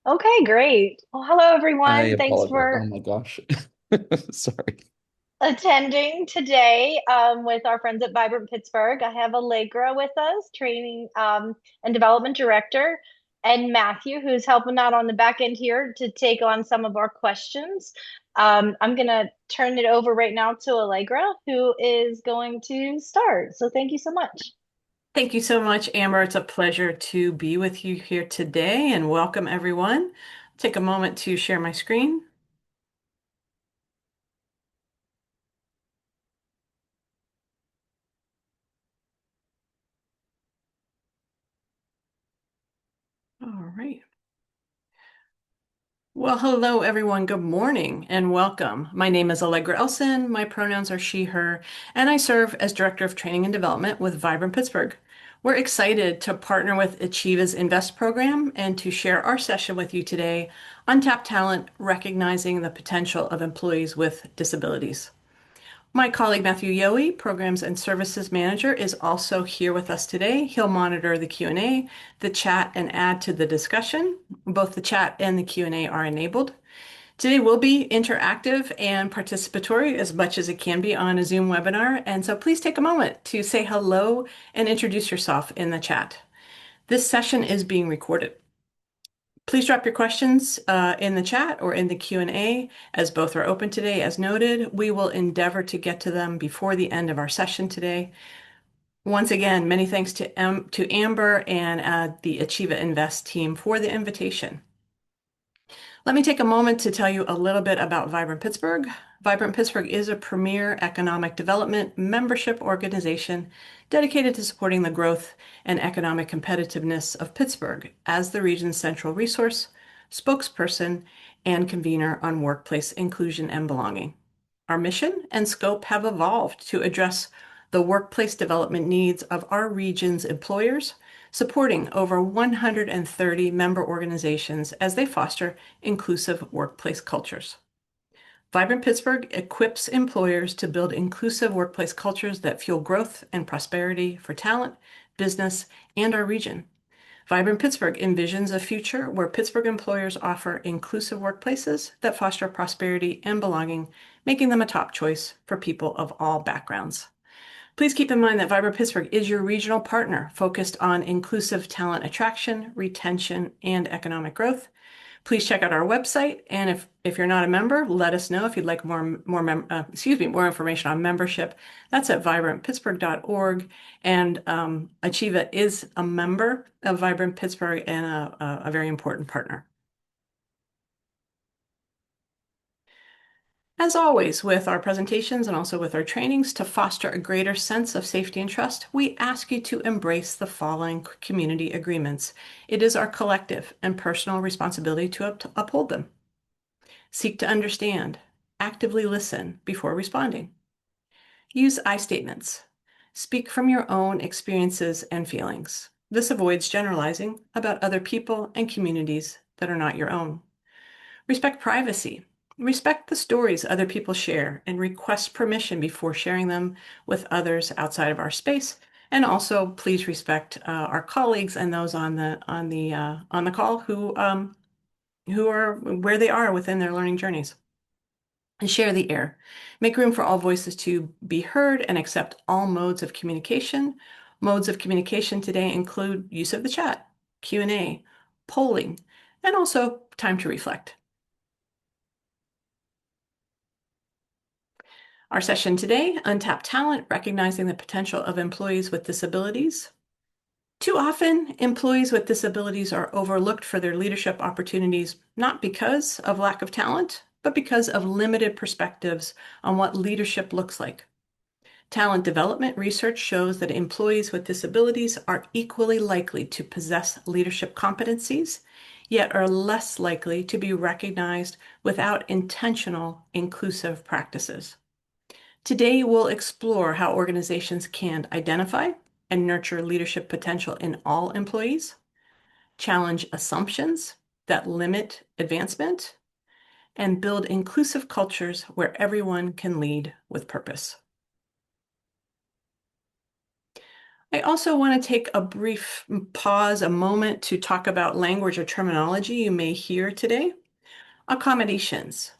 Okay, great. Well, hello I everyone. Thanks apologize. Oh for my gosh. Sorry. attending today with our friends at Vibrant Pittsburgh. I have Allegra with us, training and development director, and Matthew, who's helping out on the back end here to take on some of our questions. I'm going to turn it over right now to Allegra, who is going to start. So thank you so much. Thank you so much, Amber. It's a pleasure to be with you here today and welcome everyone. Take a moment to share my screen. All right. Well, hello everyone. Good morning and welcome. My name is Allegra Elson. My pronouns are she, her, and I serve as Director of Training and Development with Vibrant Pittsburgh. We're excited to partner with Achieva's Invest program and to share our session with you today, Untapped Talent, Recognizing the Potential of Employees with Disabilities. My colleague Matthew Yohe, Programs and Services Manager, is also here with us today. He'll monitor the Q&A, the chat, and add to the discussion. Both the chat and the Q&A are enabled. Today will be interactive and participatory as much as it can be on a Zoom webinar, and so please take a moment to say hello and introduce yourself in the chat. This session is being recorded. Please drop your questions in the chat or in the Q&A, as both are open today. As noted, we will endeavor to get to them before the end of our session today. Once again, many thanks to Amber and the Achieva Invest team for the invitation. Let me take a moment to tell you a little bit about Vibrant Pittsburgh. Vibrant Pittsburgh is a premier economic development membership organization dedicated to supporting the growth and economic competitiveness of Pittsburgh as the region's central resource, spokesperson, and convener on workplace inclusion and belonging. Our mission and scope have evolved to address the workplace development needs of our region's employers, supporting over 130 member organizations as they foster inclusive workplace cultures. Vibrant Pittsburgh equips employers to build inclusive workplace cultures that fuel growth and prosperity for talent, business, and our region. Vibrant Pittsburgh envisions a future where Pittsburgh employers offer inclusive workplaces that foster prosperity and belonging, making them a top choice for people of all backgrounds. Please keep in mind that Vibrant Pittsburgh is your regional partner focused on inclusive talent attraction, retention, and economic growth. Please check out our website, and if you're not a member, let us know if you'd like more information on membership. That's at vibrantpittsburgh.org, and Achieva is a member of Vibrant Pittsburgh and a very important partner. As always, with our presentations and also with our trainings, to foster a greater sense of safety and trust, we ask you to embrace the following community agreements. It is our collective and personal responsibility to uphold them. Seek to understand. Actively listen before responding. Use I statements. Speak from your own experiences and feelings. This avoids generalizing about other people and communities that are not your own. Respect privacy. Respect the stories other people share and request permission before sharing them with others outside of our space. And also, please respect our colleagues and those on the call who are where they are within their learning journeys. And share the air. Make room for all voices to be heard and accept all modes of communication. Modes of communication today include use of the chat, Q&A, polling, and also time to reflect. Our session today, Untapped Talent, Recognizing the Potential of Employees with Disabilities. Too often, employees with disabilities are overlooked for their leadership opportunities, not because of lack of talent, but because of limited perspectives on what leadership looks like. Talent development research shows that employees with disabilities are equally likely to possess leadership competencies, yet are less likely to be recognized without intentional inclusive practices. Today, we'll explore how organizations can identify and nurture leadership potential in all employees, challenge assumptions that limit advancement, and build inclusive cultures where everyone can lead with purpose. I also want to take a brief pause, a moment to talk about language or terminology you may hear today. Accommodations.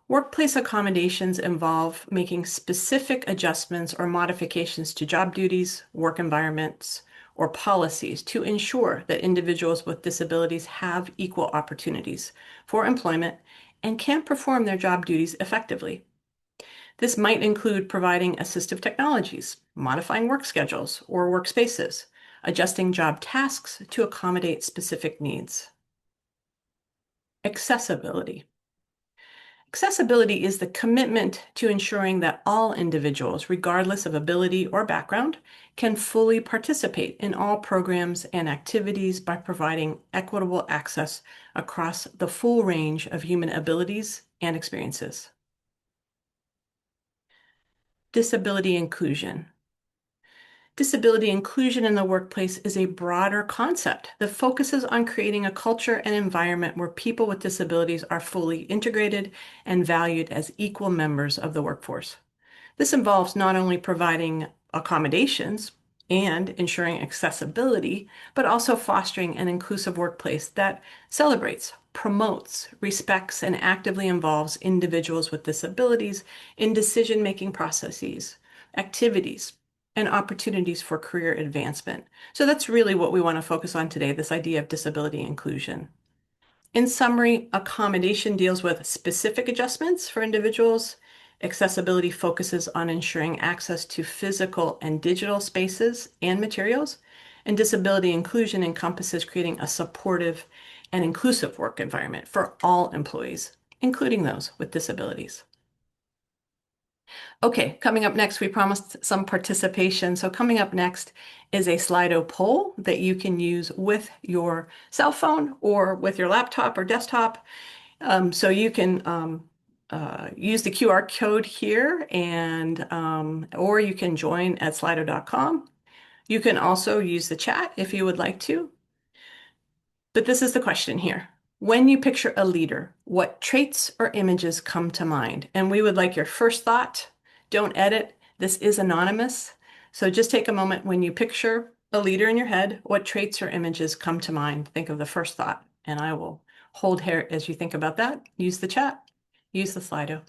Workplace accommodations involve making specific adjustments or modifications to job duties, work environments, or policies to ensure that individuals with disabilities have equal opportunities for employment and can perform their job duties effectively. This might include providing assistive technologies, modifying work schedules or workspaces, adjusting job tasks to accommodate specific needs. Accessibility. Accessibility is the commitment to ensuring that all individuals, regardless of ability or background, can fully participate in all programs and activities by providing equitable access across the full range of human abilities and experiences. Disability inclusion. Disability inclusion in the workplace is a broader concept that focuses on creating a culture and environment where people with disabilities are fully integrated and valued as equal members of the workforce. This involves not only providing accommodations and ensuring accessibility, but also fostering an inclusive workplace that celebrates, promotes, respects, and actively involves individuals with disabilities in decision-making processes, activities, and opportunities for career advancement. So that's really what we want to focus on today, this idea of disability inclusion. In summary, accommodation deals with specific adjustments for individuals. Accessibility focuses on ensuring access to physical and digital spaces and materials. And disability inclusion encompasses creating a supportive and inclusive work environment for all employees, including those with disabilities. Okay, coming up next, we promised some participation. So coming up next is a Slido poll that you can use with your cell phone or with your laptop or desktop. So you can use the QR code here and or you can join at slido.com. You can also use the chat if you would like to. But this is the question here. When you picture a leader, what traits or images come to mind? And we would like your first thought. Don't edit. This is anonymous. So just take a moment when you picture a leader in your head, what traits or images come to mind? Think of the first thought. And I will hold here as you think about that. Use the chat. Use the Slido.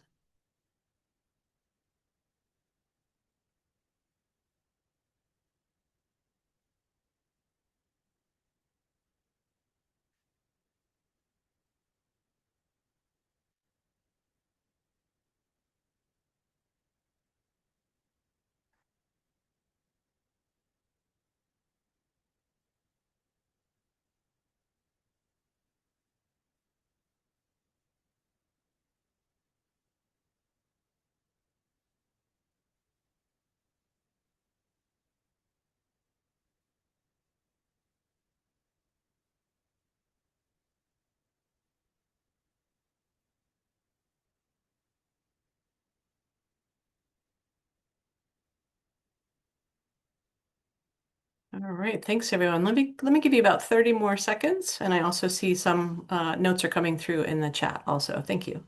All right, thanks everyone. Let me give you about 30 more seconds, and I also see some notes are coming through in the chat also. Thank you.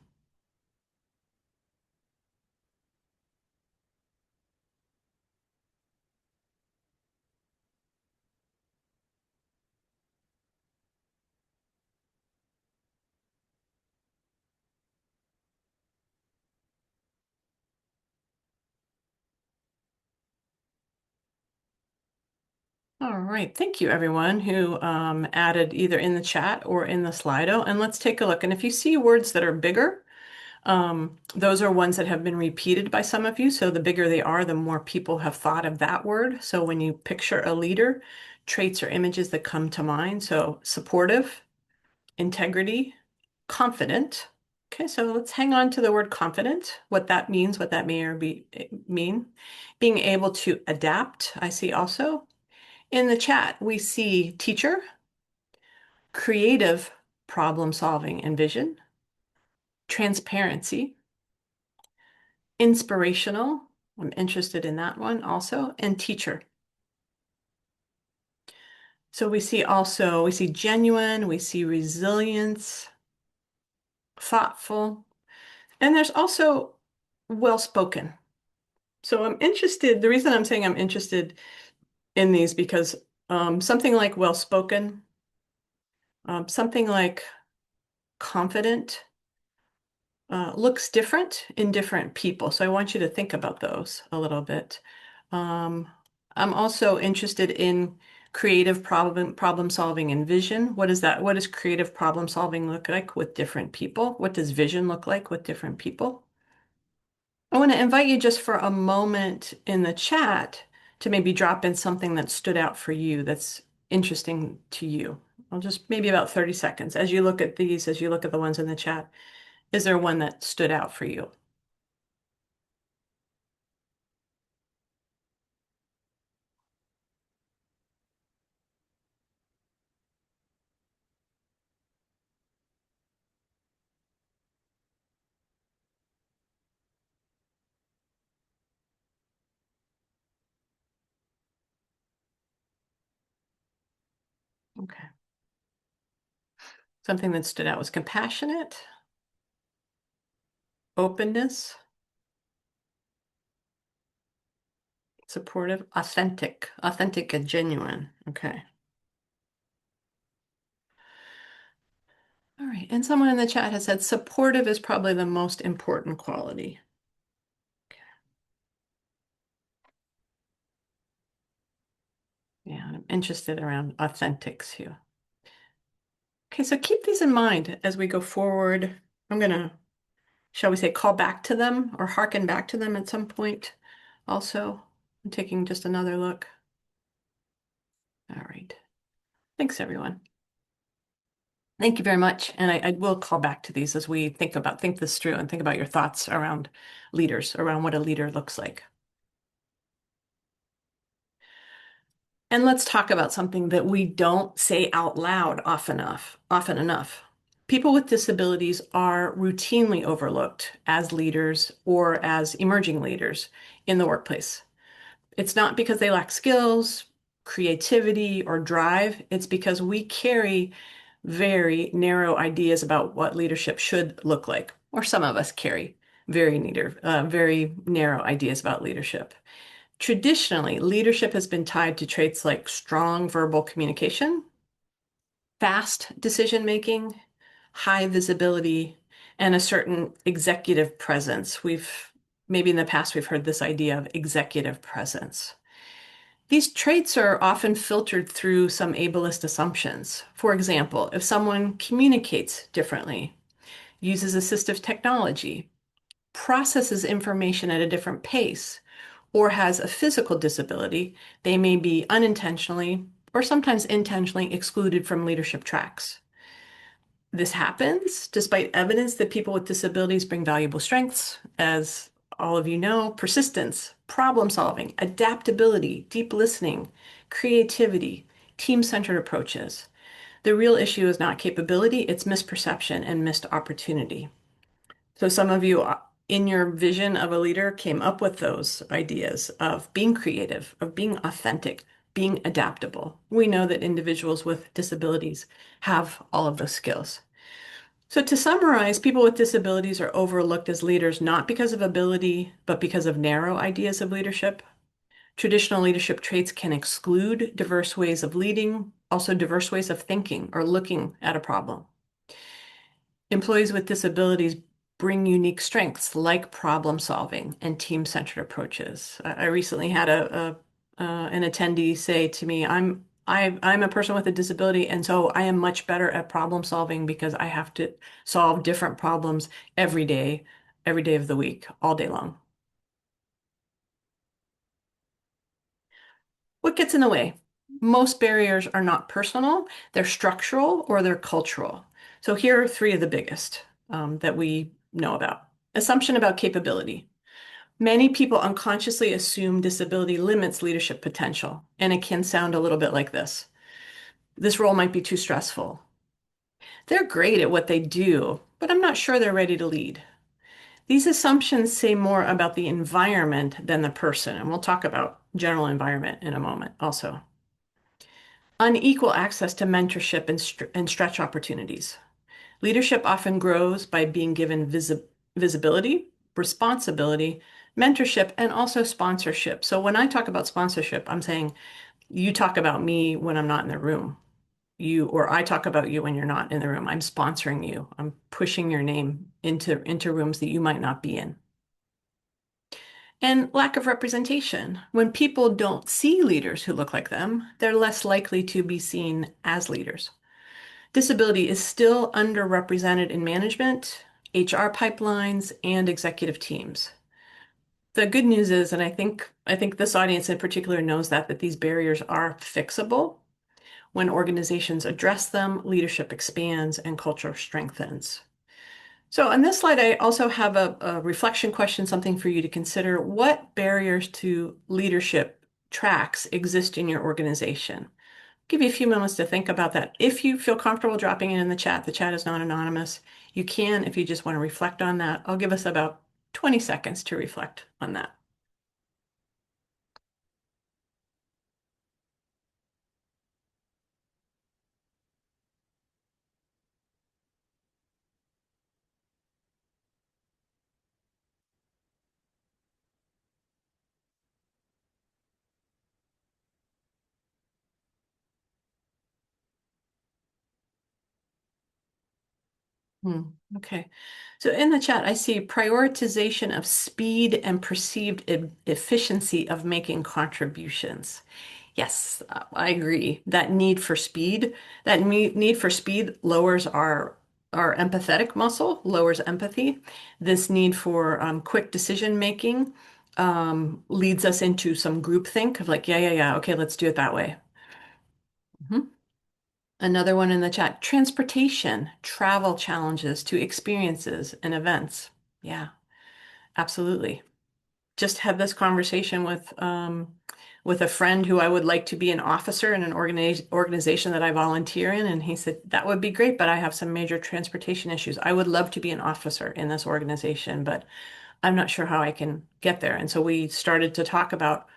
All right, thank you everyone who added either in the chat or in the Slido. And let's take a look. And if you see words that are bigger, those are ones that have been repeated by some of you. So the bigger they are, the more people have thought of that word. So when you picture a leader, traits or images that come to mind. So supportive, integrity, confident. Okay, so let's hang on to the word confident, what that means, what that may or be mean. Being able to adapt, I see also. In the chat, we see teacher, creative problem solving and vision, transparency, inspirational, I'm interested in that one also, and teacher. So we see genuine, we see resilience, thoughtful, and there's also well-spoken. So I'm interested, the reason I'm saying I'm interested in these because something like well-spoken, something like confident, looks different in different people. So I want you to think about those a little bit. Um, I'm also interested in creative problem solving and vision. What is that? What does creative problem solving look like with different people? What does vision look like with different people? I want to invite you just for a moment in the chat to maybe drop in something that stood out for you that's interesting to you. I'll just maybe about 30 seconds as you look at these, as you look at the ones in the chat. Is there one that stood out for you? Okay. Something that stood out was compassionate, openness, supportive, authentic and genuine. Okay. All right. And someone in the chat has said supportive is probably the most important quality. Yeah, I'm interested around authentics here. Okay, so keep these in mind as we go forward. I'm gonna, shall we say, call back to them or hearken back to them at some point. Also, I'm taking just another look. All right. Thanks, everyone. Thank you very much. And I will call back to these as we think this through and think about your thoughts around leaders, around what a leader looks like. And let's talk about something that we don't say out loud often enough. People with disabilities are routinely overlooked as leaders or as emerging leaders in the workplace. It's not because they lack skills, creativity, or drive. It's because we carry very narrow ideas about what leadership should look like, or some of us carry very narrow ideas about leadership. Traditionally, leadership has been tied to traits like strong verbal communication, fast decision making, high visibility, and a certain executive presence. Maybe in the past we've heard this idea of executive presence. These traits are often filtered through some ableist assumptions. For example, if someone communicates differently, uses assistive technology, processes information at a different pace, or has a physical disability, they may be unintentionally or sometimes intentionally excluded from leadership tracks. This happens despite evidence that people with disabilities bring valuable strengths, as all of you know, persistence, problem solving, adaptability, deep listening, creativity, team-centered approaches. The real issue is not capability, it's misperception and missed opportunity. So some of you in your vision of a leader came up with those ideas of being creative, of being authentic, being adaptable. We know that individuals with disabilities have all of those skills. So to summarize, people with disabilities are overlooked as leaders not because of ability, but because of narrow ideas of leadership. Traditional leadership traits can exclude diverse ways of leading, also diverse ways of thinking or looking at a problem. Employees with disabilities bring unique strengths like problem solving and team-centered approaches. I recently had an attendee say to me, I'm a person with a disability, and so I am much better at problem solving because I have to solve different problems every day of the week, all day long. What gets in the way? Most barriers are not personal, they're structural or they're cultural. So here are three of the biggest that we know about. Assumption about capability. Many people unconsciously assume disability limits leadership potential, and it can sound a little bit like this. This role might be too stressful. They're great at what they do, but I'm not sure they're ready to lead. These assumptions say more about the environment than the person, and we'll talk about general environment in a moment also. Unequal access to mentorship and stretch opportunities. Leadership often grows by being given visibility, responsibility, mentorship, and also sponsorship. So when I talk about sponsorship, I'm saying You talk about me when I'm not in the room. Or I talk about you when you're not in the room. I'm sponsoring you. I'm pushing your name into rooms that you might not be in. And lack of representation. When people don't see leaders who look like them, they're less likely to be seen as leaders. Disability is still underrepresented in management, HR pipelines, and executive teams. The good news is, and I think this audience in particular knows that these barriers are fixable. When organizations address them, leadership expands and culture strengthens. So on this slide, I also have a reflection question, something for you to consider. What barriers to leadership tracks exist in your organization? Give you a few moments to think about that. If you feel comfortable dropping it in the chat is not anonymous. You can, if you just want to reflect on that. I'll give us about 20 seconds to reflect on that. Hmm, okay. So in the chat, I see prioritization of speed and perceived efficiency of making contributions. Yes, I agree. That need for speed lowers our empathetic muscle, lowers empathy. This need for quick decision making leads us into some groupthink of like, yeah, okay, let's do it that way. Mhm. Another one in the chat, transportation, travel challenges to experiences and events. Yeah, absolutely. Just had this conversation with a friend who I would like to be an officer in an organization that I volunteer in, and he said that would be great, but I have some major transportation issues. I would love to be an officer in this organization, but I'm not sure how I can get there. And so we started to talk about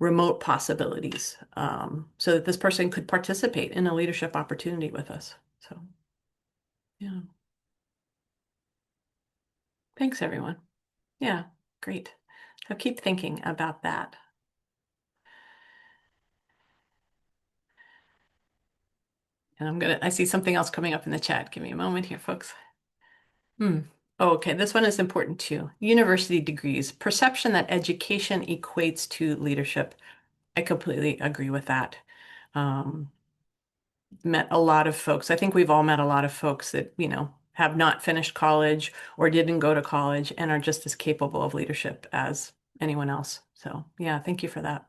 remote possibilities, so that this person could participate in a leadership opportunity with us. So, yeah, thanks everyone. Yeah, great. So keep thinking about that. And I see something else coming up in the chat. Give me a moment here, folks. Hmm. Oh, okay, this one is important too. University degrees, perception that education equates to leadership. I completely agree with that. Um, Met a lot of folks. I think we've all met a lot of folks that, have not finished college or didn't go to college and are just as capable of leadership as anyone else. So, yeah, thank you for that.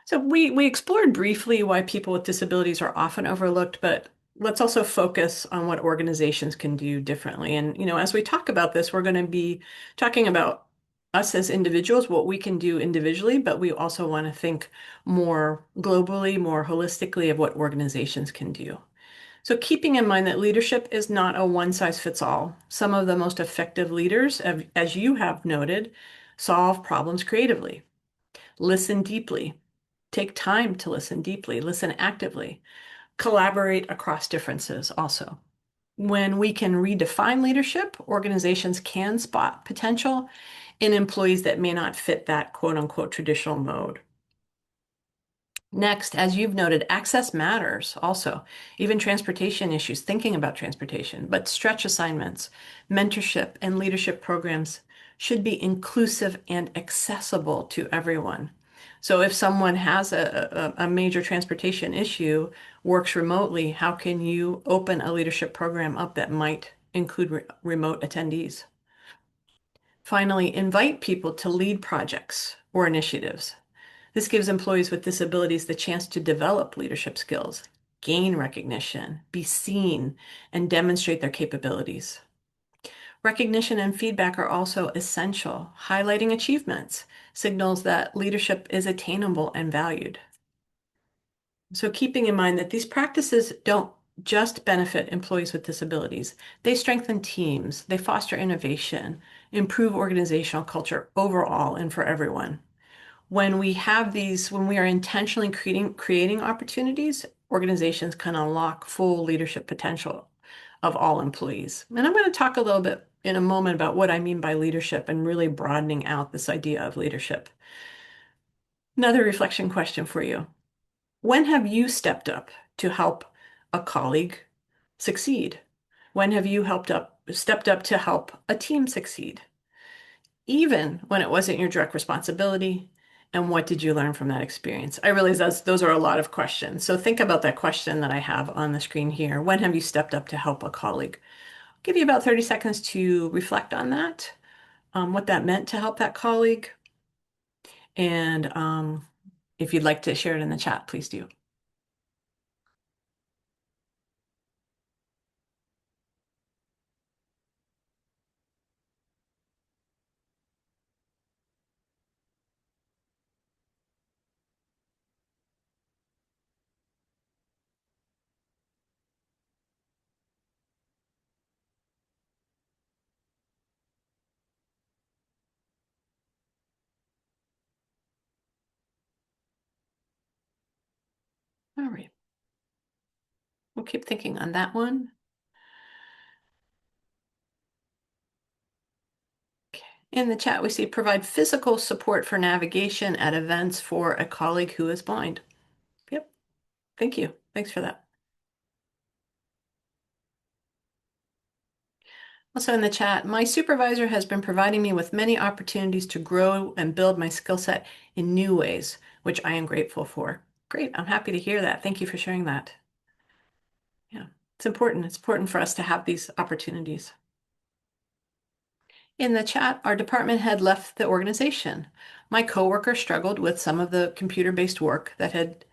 So we explored briefly why people with disabilities are often overlooked, but let's also focus on what organizations can do differently. And, as we talk about this, we're going to be talking about us as individuals, what we can do individually, but we also want to think more globally, more holistically of what organizations can do. So keeping in mind that leadership is not a one size fits all. Some of the most effective leaders, as you have noted, solve problems creatively, listen deeply, take time to listen deeply, listen actively, collaborate across differences also. When we can redefine leadership, organizations can spot potential in employees that may not fit that quote unquote traditional mode. Next, as you've noted, access matters also, even transportation issues, thinking about transportation, but stretch assignments, mentorship, and leadership programs should be inclusive and accessible to everyone. So if someone has a major transportation issue, works remotely, how can you open a leadership program up that might include remote attendees? Finally, invite people to lead projects or initiatives. This gives employees with disabilities the chance to develop leadership skills, gain recognition, be seen, and demonstrate their capabilities. Recognition and feedback are also essential. Highlighting achievements signals that leadership is attainable and valued. So keeping in mind that these practices don't just benefit employees with disabilities, they strengthen teams, they foster innovation, improve organizational culture overall and for everyone. When we are intentionally creating opportunities, organizations can unlock full leadership potential of all employees. And I'm going to talk a little bit in a moment about what I mean by leadership and really broadening out this idea of leadership. Another reflection question for you. When have you stepped up to help a colleague succeed? When have you stepped up to help a team succeed? Even when it wasn't your direct responsibility? And what did you learn from that experience? I realize those are a lot of questions. So think about that question that I have on the screen here. When have you stepped up to help a colleague? I'll give you about 30 seconds to reflect on that, what that meant to help that colleague. And if you'd like to share it in the chat, please do. All right. We'll keep thinking on that one. Okay. In the chat, we see provide physical support for navigation at events for a colleague who is blind. Yep. Thank you. Thanks for that. Also in the chat, my supervisor has been providing me with many opportunities to grow and build my skill set in new ways, which I am grateful for. Great. I'm happy to hear that. Thank you for sharing that. Yeah, it's important. It's important for us to have these opportunities. In the chat, our department head left the organization. My coworker struggled with some of the computer-based work that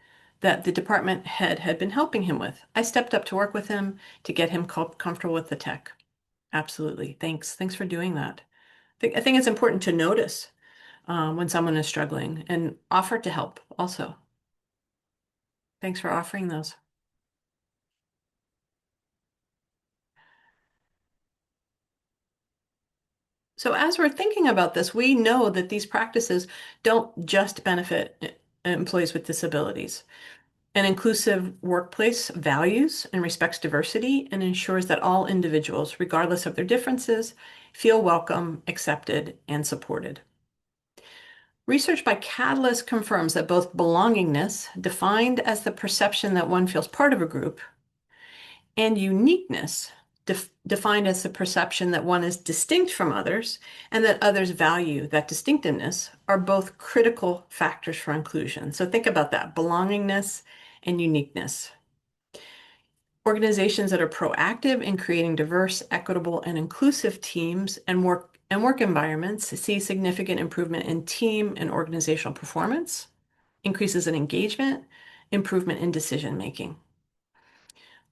the department head had been helping him with. I stepped up to work with him to get him comfortable with the tech. Absolutely. Thanks. Thanks for doing that. I think it's important to notice when someone is struggling and offer to help also. Thanks for offering those. So as we're thinking about this, we know that these practices don't just benefit employees with disabilities. An inclusive workplace values and respects diversity and ensures that all individuals, regardless of their differences, feel welcome, accepted, and supported. Research by Catalyst confirms that both belongingness, defined as the perception that one feels part of a group, and uniqueness, defined as the perception that one is distinct from others and that others value that distinctiveness, are both critical factors for inclusion. So think about that, belongingness and uniqueness. Organizations that are proactive in creating diverse, equitable, and inclusive teams and work environments see significant improvement in team and organizational performance, increases in engagement, improvement in decision making.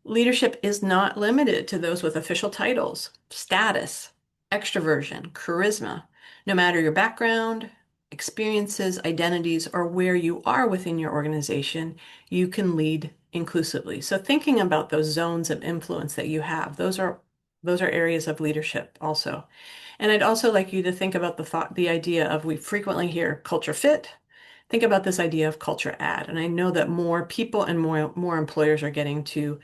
Leadership is not limited to those with official titles, status, extroversion, charisma. No matter your background, experiences, identities, or where you are within your organization, you can lead inclusively. So thinking about those zones of influence that you have, those are areas of leadership also. And I'd also like you to think about the idea of, we frequently hear culture fit. Think about this idea of culture add. And I know that more people and more employers are getting to,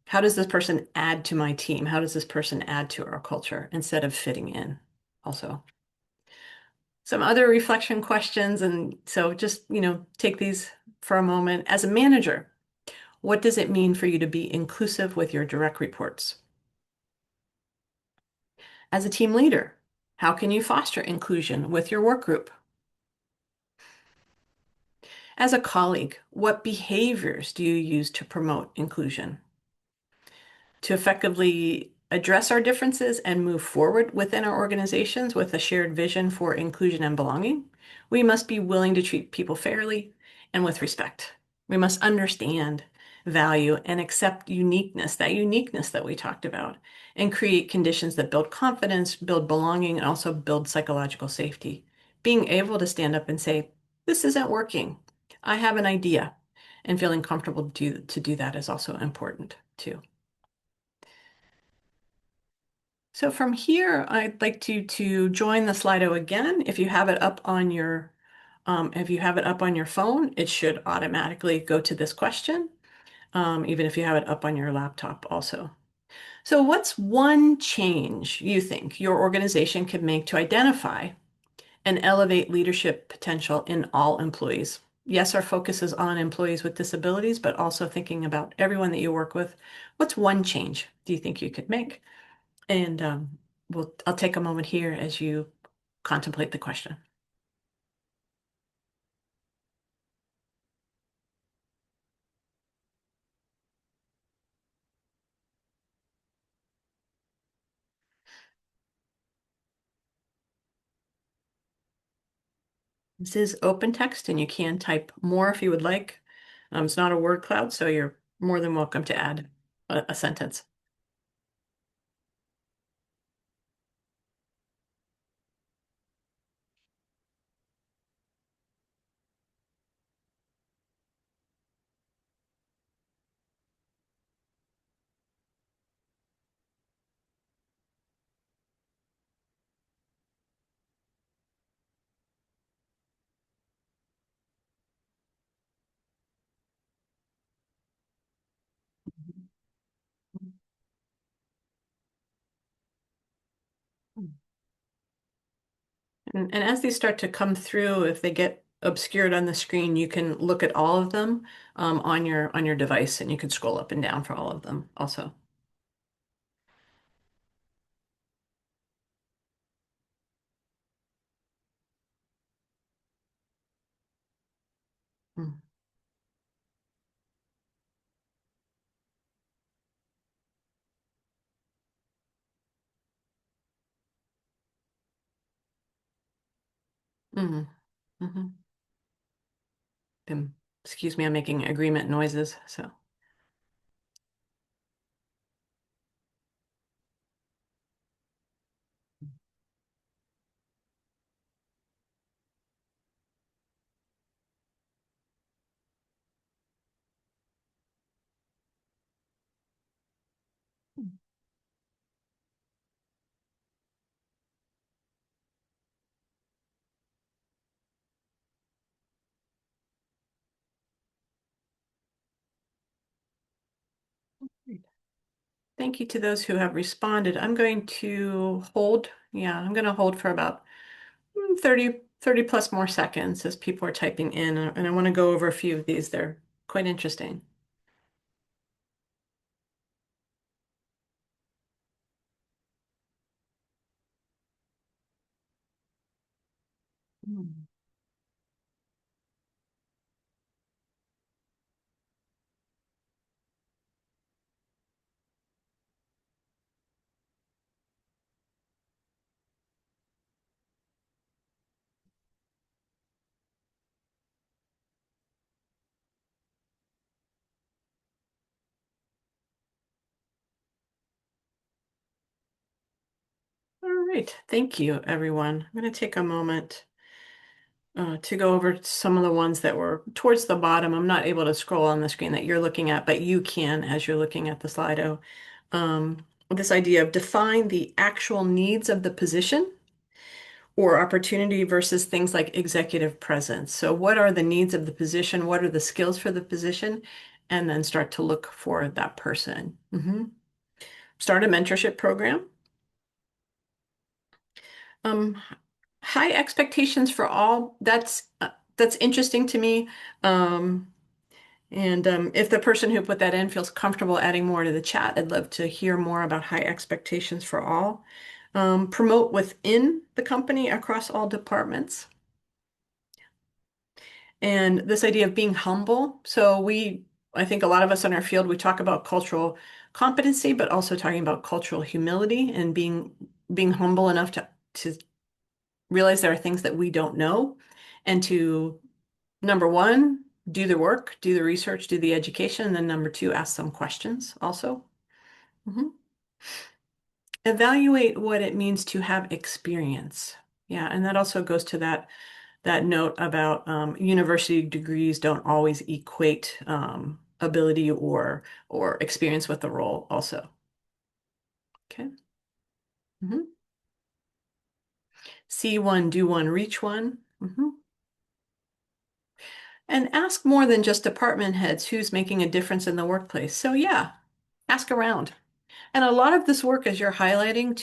how does this person add to my team? How does this person add to our culture instead of fitting in also? Some other reflection questions. And so just, take these for a moment. As a manager, what does it mean for you to be inclusive with your direct reports? As a team leader, how can you foster inclusion with your work group? As a colleague, what behaviors do you use to promote inclusion? To effectively address our differences and move forward within our organizations with a shared vision for inclusion and belonging, we must be willing to treat people fairly and with respect. We must understand, value, and accept uniqueness, that uniqueness that we talked about, and create conditions that build confidence, build belonging, and also build psychological safety. Being able to stand up and say, this isn't working, I have an idea, and feeling comfortable to do that is also important too. So from here, I'd like you to join the Slido again. If you have it up on your phone, it should automatically go to this question, even if you have it up on your laptop also. So what's one change you think your organization could make to identify and elevate leadership potential in all employees? yes, our focus is on employees with disabilities, but also thinking about everyone that you work with. What's one change do you think you could make? And I'll take a moment here as you contemplate the question. This is open text and you can type more if you would like. It's not a word cloud, so you're more than welcome to add a sentence. And as these start to come through, if they get obscured on the screen, you can look at all of them on your device, and you can scroll up and down for all of them also. Mm. Mhm. Mhm. Excuse me, I'm making agreement noises, so. Thank you to those who have responded. I'm going to hold. Yeah, I'm going to hold for about 30 plus more seconds as people are typing in. And I want to go over a few of these. They're quite interesting. Mm. All right. Thank you, everyone. I'm going to take a moment to go over some of the ones that were towards the bottom. I'm not able to scroll on the screen that you're looking at, but you can as you're looking at the Slido. This idea of define the actual needs of the position or opportunity versus things like executive presence. So what are the needs of the position? What are the skills for the position? And then start to look for that person. Start a mentorship program. Um, High expectations for all. That's interesting to me. Um, and if the person who put that in feels comfortable adding more to the chat, I'd love to hear more about high expectations for all. Promote within the company across all departments. And this idea of being humble. I think a lot of us in our field, we talk about cultural competency, but also talking about cultural humility and being humble enough to realize there are things that we don't know and to, number one, do the work, do the research, do the education, and then number two, ask some questions also. Mhm. Evaluate what it means to have experience. Yeah, and that also goes to that note about university degrees don't always equate ability or experience with the role also. Okay. Mhm. See one, do one, reach one. And ask more than just department heads who's making a difference in the workplace. So yeah, ask around. And a lot of this work, as you're highlighting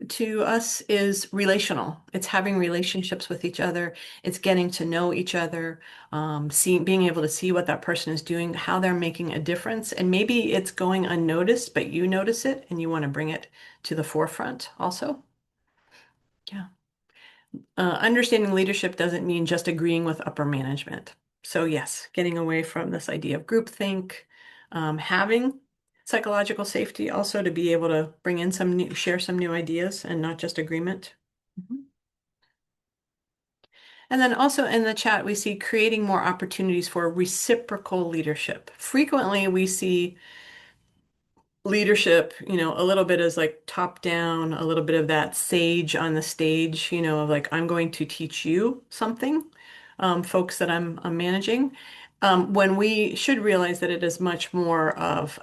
to us, is relational. It's having relationships with each other. It's getting to know each other, being able to see what that person is doing, how they're making a difference. And maybe it's going unnoticed, but you notice it and you want to bring it to the forefront also. Yeah. Understanding leadership doesn't mean just agreeing with upper management. So yes, getting away from this idea of groupthink, having psychological safety also to be able to bring in share some new ideas and not just agreement. Mhm. And then also in the chat, we see creating more opportunities for reciprocal leadership. Frequently, we see leadership, a little bit as like top down, a little bit of that sage on the stage, of like, I'm going to teach you something, folks that I'm managing, when we should realize that it's much more of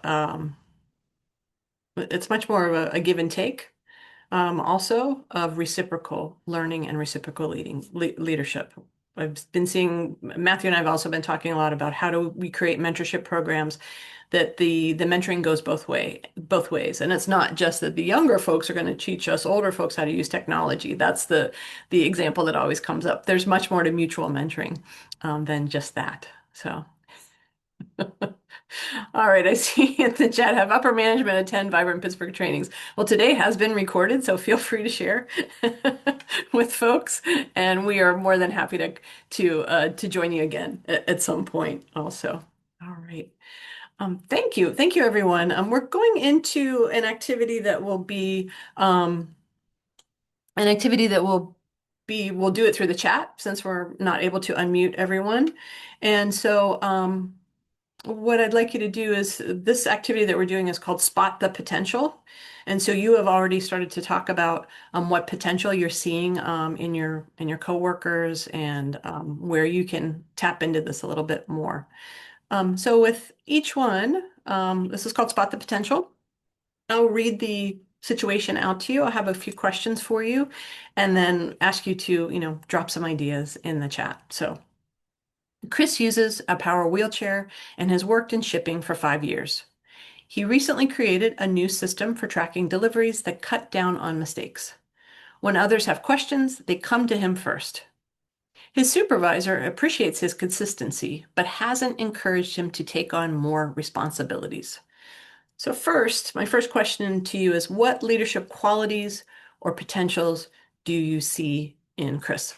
a give and take, also of reciprocal learning and reciprocal leadership. I've been seeing Matthew and I have also been talking a lot about how do we create mentorship programs that the mentoring goes both ways, and it's not just that the younger folks are going to teach us older folks how to use technology. That's the example that always comes up. There's much more to mutual mentoring than just that. So. All right, I see in the chat have upper management attend Vibrant Pittsburgh trainings. Well, today has been recorded, so feel free to share with folks, and we are more than happy to join you again at some point also. All right. Thank you, everyone. We're going into an activity that we'll do it through the chat since we're not able to unmute everyone, and so. What I'd like you to do is this activity that we're doing is called Spot the Potential. And so you have already started to talk about what potential you're seeing in your coworkers and where you can tap into this a little bit more. So with each one, this is called Spot the Potential. I'll read the situation out to you. I'll have a few questions for you and then ask you to, drop some ideas in the chat. So Chris uses a power wheelchair and has worked in shipping for 5 years. He recently created a new system for tracking deliveries that cut down on mistakes. When others have questions, they come to him first. His supervisor appreciates his consistency, but hasn't encouraged him to take on more responsibilities. So my first question to you is, what leadership qualities or potentials do you see in Chris?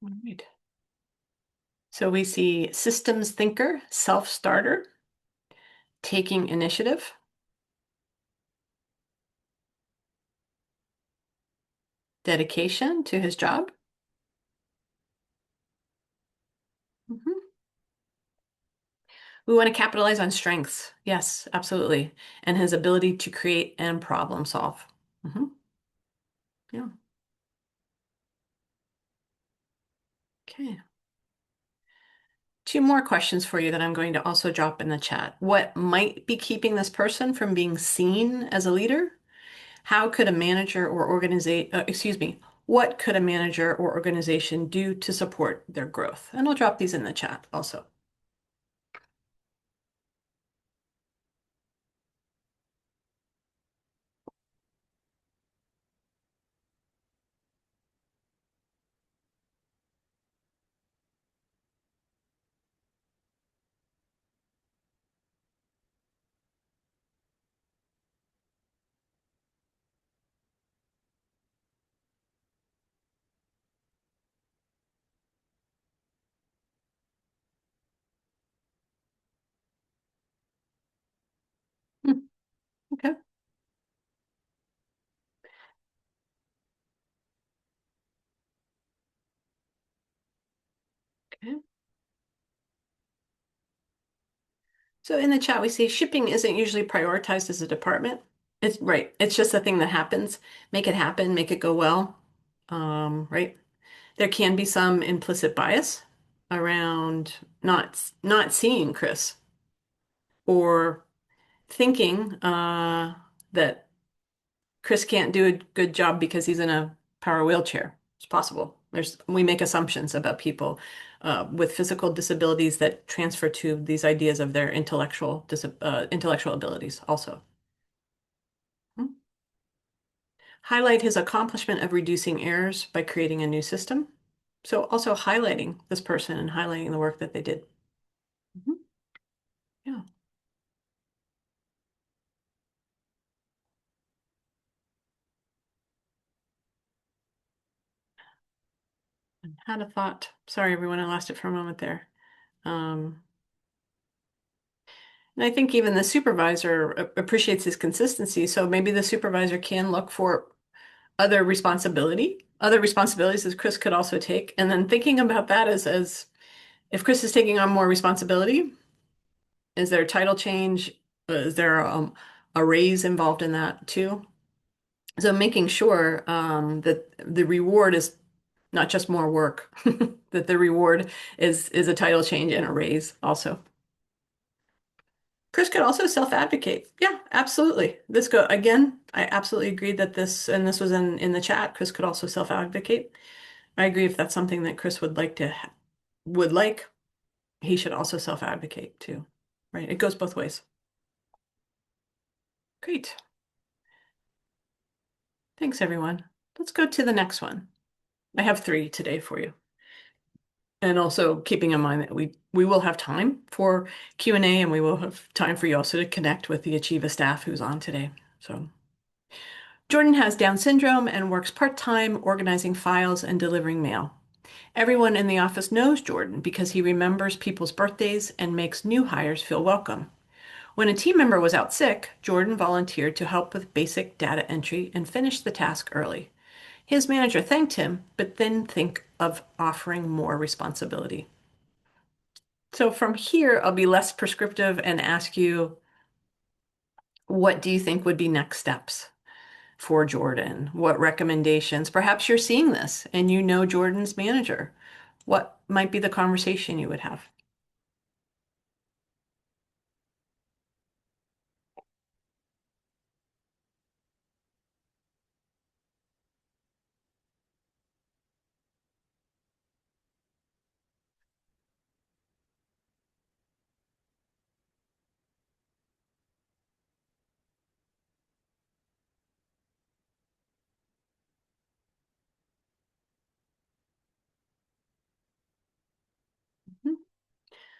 All right. So we see systems thinker, self-starter, taking initiative, dedication to his job. Mhm. We want to capitalize on strengths. Yes, absolutely. And his ability to create and problem solve. Mhm. Yeah. Okay. Two more questions for you that I'm going to also drop in the chat. What might be keeping this person from being seen as a leader? How could a manager or what could a manager or organization do to support their growth? And I'll drop these in the chat also. So in the chat, we see shipping isn't usually prioritized as a department. It's right. It's just a thing that happens. Make it happen, make it go well. Right. There can be some implicit bias around not seeing Chris or thinking that Chris can't do a good job because he's in a power wheelchair. It's possible. We make assumptions about people with physical disabilities that transfer to these ideas of their intellectual abilities also. Hmm. Highlight his accomplishment of reducing errors by creating a new system. So also highlighting this person and highlighting the work that they did. Mhm. Yeah. Had a thought. Sorry, everyone, I lost it for a moment there. Um, and I think even the supervisor appreciates his consistency. So maybe the supervisor can look for other responsibilities that Chris could also take. And then thinking about that as if Chris is taking on more responsibility, is there a title change? Is there a raise involved in that too? So making sure that the reward is not just more work, that the reward is a title change and a raise also. Chris could also self-advocate. Yeah, absolutely. This go again, I absolutely agree that this was in the chat, Chris could also self-advocate. I agree if that's something that Chris would like, he should also self-advocate too. Right? It goes both ways. Great. Thanks, everyone. Let's go to the next one. I have three today for you. And also keeping in mind that we will have time for Q&A and we will have time for you also to connect with the Achieva staff who's on today. So Jordan has Down syndrome and works part-time organizing files and delivering mail. Everyone in the office knows Jordan because he remembers people's birthdays and makes new hires feel welcome. When a team member was out sick, Jordan volunteered to help with basic data entry and finished the task early. His manager thanked him, but didn't think of offering more responsibility. So from here, I'll be less prescriptive and ask you, what do you think would be next steps for Jordan? What recommendations? Perhaps you're seeing this and you know Jordan's manager. What might be the conversation you would have? Mhm.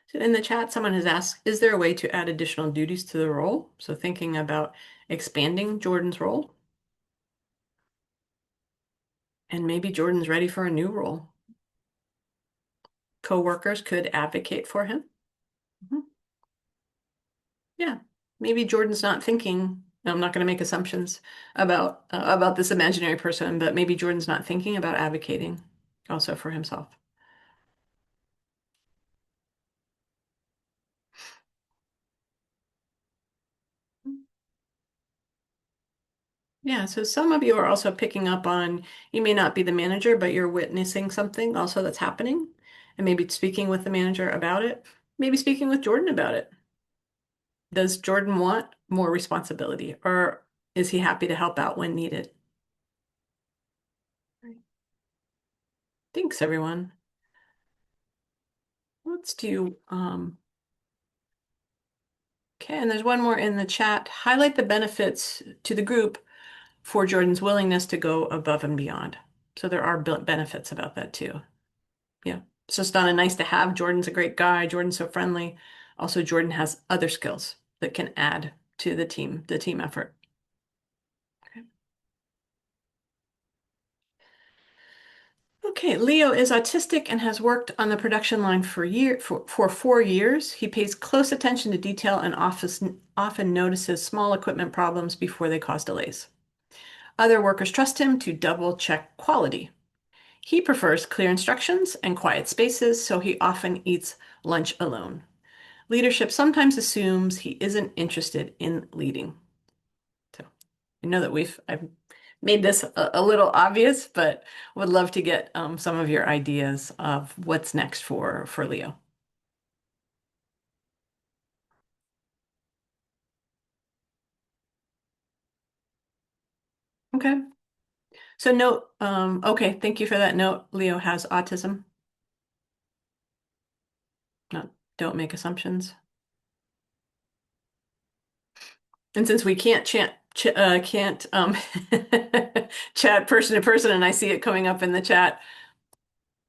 So in the chat, someone has asked, is there a way to add additional duties to the role? So thinking about expanding Jordan's role. And maybe Jordan's ready for a new role. Co-workers could advocate for him. Mhm. Yeah, maybe Jordan's not thinking. I'm not going to make assumptions about this imaginary person, but maybe Jordan's not thinking about advocating also for himself. Yeah, so some of you are also picking up on, you may not be the manager, but you're witnessing something also that's happening, and maybe speaking with the manager about it, maybe speaking with Jordan about it. Does Jordan want more responsibility, or is he happy to help out when needed? Right. Thanks, everyone. Let's do, okay, and there's one more in the chat. Highlight the benefits to the group for Jordan's willingness to go above and beyond. So there are benefits about that too. Yeah, it's just not a nice to have. Jordan's a great guy. Jordan's so friendly. Also, Jordan has other skills that can add to the team effort. Okay. Okay, Leo is autistic and has worked on the production line for 4 years. He pays close attention to detail and often notices small equipment problems before they cause delays. Other workers trust him to double check quality. He prefers clear instructions and quiet spaces, so he often eats lunch alone. Leadership sometimes assumes he isn't interested in leading. So I know that I've made this a little obvious, but would love to get some of your ideas of what's next for Leo. Okay. So note, okay, thank you for that note. Leo has autism. No, don't make assumptions. And since we can't can't chat person to person, and I see it coming up in the chat,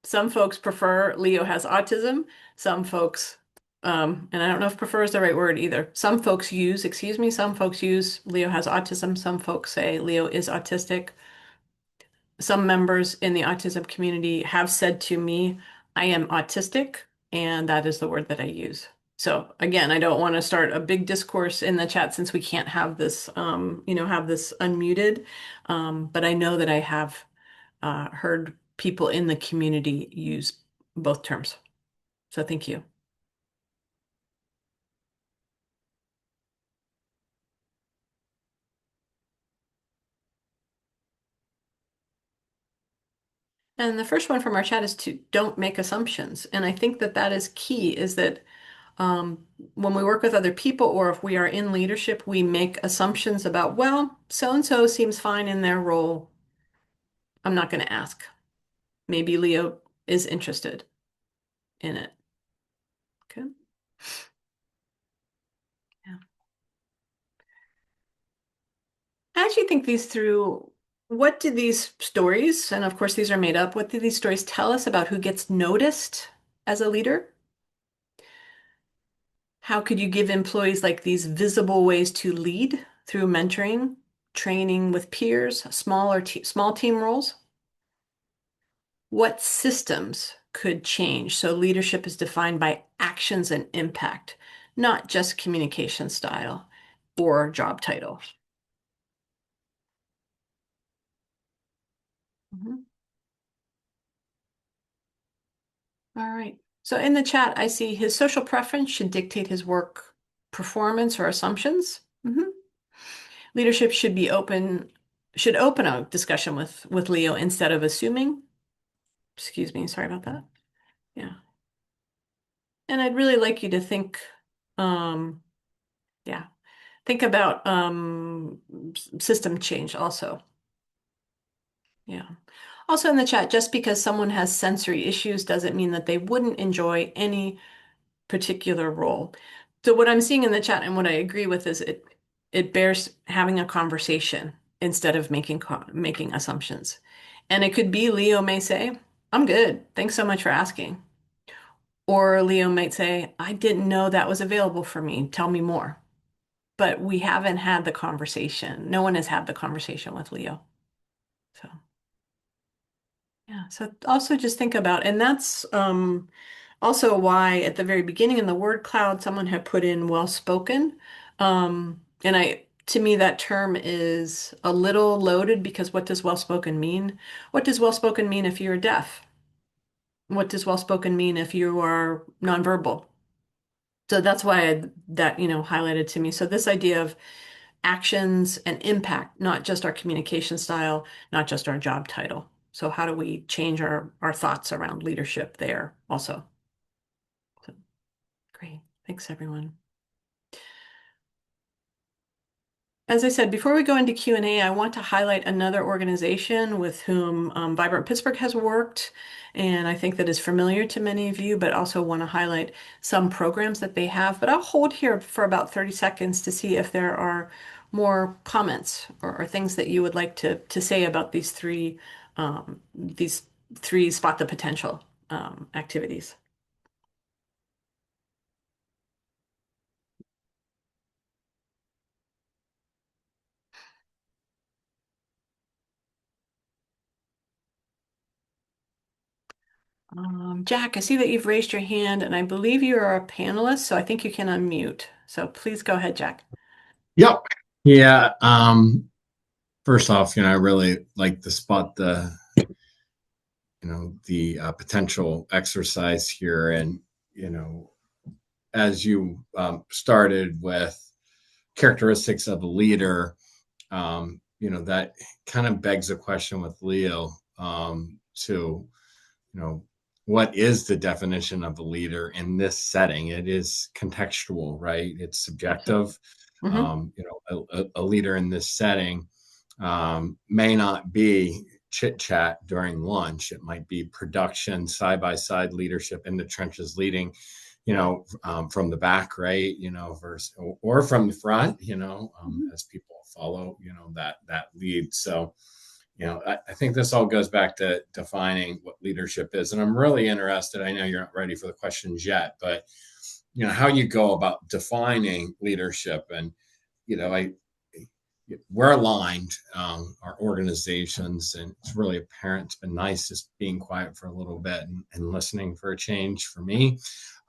some folks prefer Leo has autism. Some folks, and I don't know if prefer is the right word either. Some folks use, excuse me, some folks use Leo has autism. Some folks say Leo is autistic. Some members in the autism community have said to me, I am autistic, and that is the word that I use. So again, I don't want to start a big discourse in the chat since we can't have this, have this unmuted. But I know that I have heard people in the community use both terms. So thank you. And the first one from our chat is to don't make assumptions. And I think that that is key, is that when we work with other people or if we are in leadership, we make assumptions about, well, so and so seems fine in their role. I'm not going to ask. Maybe Leo is interested in it. Okay. Yeah. As you think these through, what do these stories, and of course these are made up, what do these stories tell us about who gets noticed as a leader? How could you give employees like these visible ways to lead through mentoring, training with peers, small team roles? What systems could change so leadership is defined by actions and impact, not just communication style or job title? Mhm. All right. So in the chat, I see his social preference should dictate his work performance or assumptions. Leadership should open a discussion with Leo instead of assuming. Excuse me, sorry about that. Yeah. And I'd really like you to think, um, yeah, think about system change also. Yeah. Also in the chat, just because someone has sensory issues doesn't mean that they wouldn't enjoy any particular role. So what I'm seeing in the chat and what I agree with is it bears having a conversation instead of making assumptions. And it could be Leo may say, I'm good. Thanks so much for asking. Or Leo might say, I didn't know that was available for me. Tell me more. But we haven't had the conversation. No one has had the conversation with Leo. So yeah, so also just think about, and that's also why at the very beginning in the word cloud, someone had put in well-spoken. And to me, that term is a little loaded because what does well-spoken mean? What does well-spoken mean if you're deaf? What does well-spoken mean if you are nonverbal? So that's why that, highlighted to me. So this idea of actions and impact, not just our communication style, not just our job title. So how do we change our thoughts around leadership there also? So, great. Thanks, everyone. As I said, before we go into Q&A, I want to highlight another organization with whom Vibrant Pittsburgh has worked, and I think that is familiar to many of you, but also want to highlight some programs that they have. But I'll hold here for about 30 seconds to see if there are more comments or things that you would like to say about these three spot the potential activities. Jack, I see that you've raised your hand, and I believe you are a panelist, so I think you can unmute. So please go ahead, Jack. Yep. Yeah. First off, I really like to spot the potential exercise here, and as you started with characteristics of a leader, that kind of begs a question with Leo to, what is the definition of a leader in this setting? It is contextual, right? It's Absolutely. subjective. Hmm. A leader in this setting may not be chit chat during lunch. It might be production, side by side leadership in the trenches, leading, from the back, right? Versus or from the front, as people follow, that lead. So, I think this all goes back to defining what leadership is, and I'm really interested. I know you're not ready for the questions yet, but how you go about defining leadership, and I we're aligned, our organizations, and it's really apparent. It's been nice just being quiet for a little bit and listening for a change for me.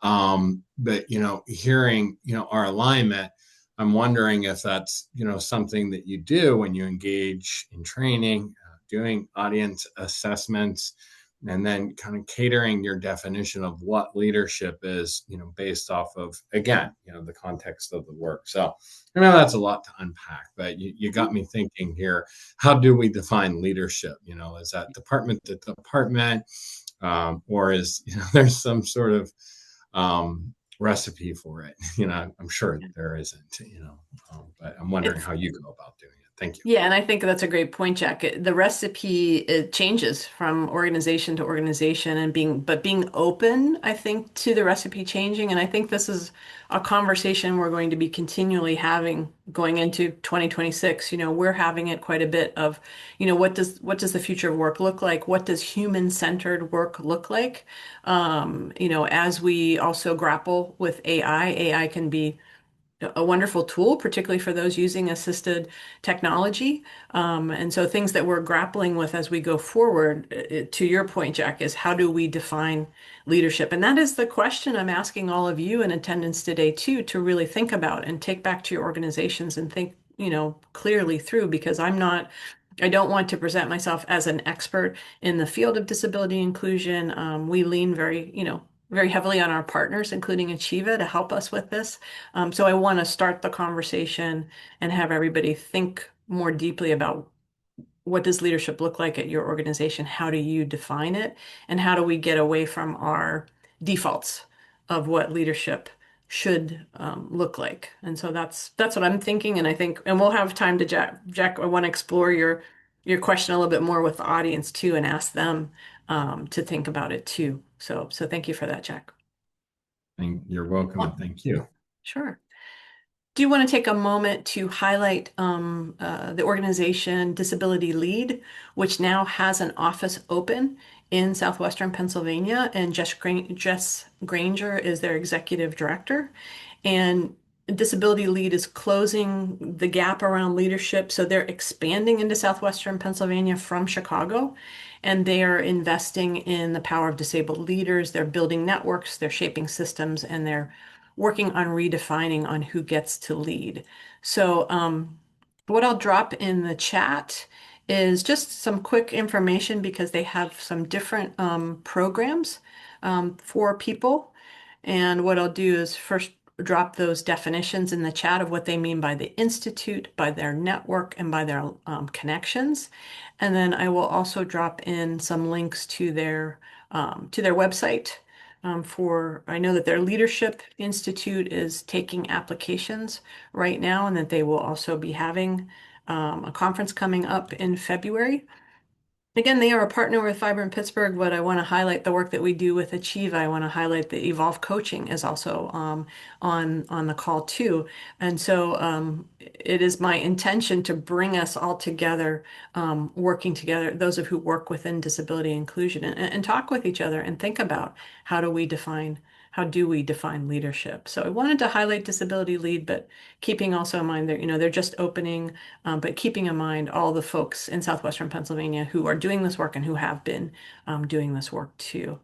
But hearing our alignment, I'm wondering if that's something that you do when you engage in training, doing audience assessments, and then kind of catering your definition of what leadership is, based off of, again, the context of the work. So I know that's a lot to unpack, but you got me thinking here. How do we define leadership? Is that department to department, or is there's some sort of recipe for it? I'm sure there isn't. But I'm wondering It's how you go about doing it. Thank you. Yeah, and I think that's a great point, Jack. The recipe, it changes from organization to organization and being open, I think, to the recipe changing. And I think this is a conversation we're going to be continually having going into 2026. We're having it quite a bit of, what does the future of work look like? What does human-centered work look like? As we also grapple with AI, AI can be a wonderful tool, particularly for those using assisted technology. And so things that we're grappling with as we go forward, to your point, Jack, is how do we define leadership? And that is the question I'm asking all of you in attendance today, too, to really think about and take back to your organizations and think, clearly through, because I don't want to present myself as an expert in the field of disability inclusion. We lean very heavily on our partners, including Achieva, to help us with this. So I want to start the conversation and have everybody think more deeply about what does leadership look like at your organization? How do you define it? And how do we get away from our defaults of what leadership should look like? And so that's what I'm thinking. And I think, and we'll have time to Jack, I want to explore your question a little bit more with the audience too, and ask them to think about it too. So thank you for that, Jack. You're welcome, and Well, thank you. sure. Do you want to take a moment to highlight the organization Disability Lead, which now has an office open in Southwestern Pennsylvania, and Jess Granger is their executive director. And Disability Lead is closing the gap around leadership, so they're expanding into Southwestern Pennsylvania from Chicago, and they are investing in the power of disabled leaders. They're building networks, they're shaping systems, and they're working on redefining on who gets to lead. So, what I'll drop in the chat is just some quick information because they have some different programs for people. And what I'll do is first drop those definitions in the chat of what they mean by the institute, by their network, and by their connections. And then I will also drop in some links to their website. I know that their Leadership Institute is taking applications right now, and that they will also be having a conference coming up in February. Again, they are a partner with Vibrant Pittsburgh, but I want to highlight the work that we do with Achieva. I want to highlight the Evolve Coaching is also on the call too. And so it is my intention to bring us all together, working together, those of who work within disability inclusion, and talk with each other and think about how do we define leadership. So I wanted to highlight Disability Lead, but keeping also in mind that, they're just opening, but keeping in mind all the folks in Southwestern Pennsylvania who are doing this work and who have been doing this work too.